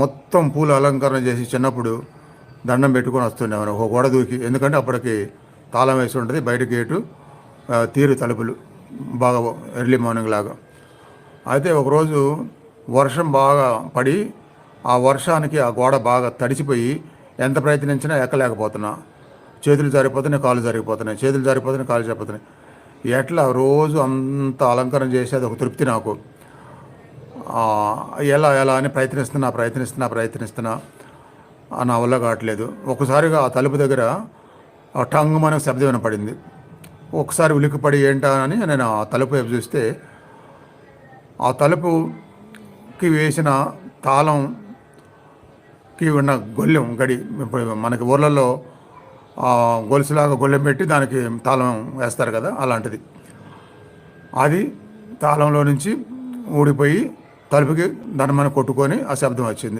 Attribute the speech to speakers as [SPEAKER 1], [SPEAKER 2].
[SPEAKER 1] మొత్తం పూల అలంకరణ చేసి చిన్నప్పుడు దండం పెట్టుకొని వస్తుండేవారు ఒక గోడ దూకి. ఎందుకంటే అప్పటికి తాళం వేసి ఉంటుంది, బయట గేటు, తీరు తలుపులు, బాగా ఎర్లీ మార్నింగ్ లాగా. అయితే ఒకరోజు వర్షం బాగా పడి ఆ వర్షానికి ఆ గోడ బాగా తడిసిపోయి ఎంత ప్రయత్నించినా ఎక్కలేకపోతున్నా. చేతులు జారిపోతున్నాయి, కాళ్ళు జరిగిపోతున్నాయి, చేతులు జారిపోతున్నాయి, కాళ్ళు జారిపోతున్నాయి. ఎట్లా రోజు అంత అలంకరణ చేసి అది ఒక తృప్తి నాకు. ఎలా ఎలా అని ప్రయత్నిస్తున్నా నా వల్ల కావట్లేదు. ఒకసారిగా ఆ తలుపు దగ్గర టంగుమనే శబ్దం వినపడింది. ఒకసారి ఉలిక్కిపడి ఏంటా అని నేను ఆ తలుపు వైపు చూస్తే ఆ తలుపుకి వేసిన తాళంకి ఉన్న గొల్లెం గడి, ఇప్పుడు మనకి ఊర్లలో గొలుసులాగా గొల్లెం పెట్టి దానికి తాళం వేస్తారు కదా, అలాంటిది. అది తాళంలో నుంచి ఊడిపోయి తలుపుకి ధనమని కొట్టుకొని ఆ శబ్దం వచ్చింది.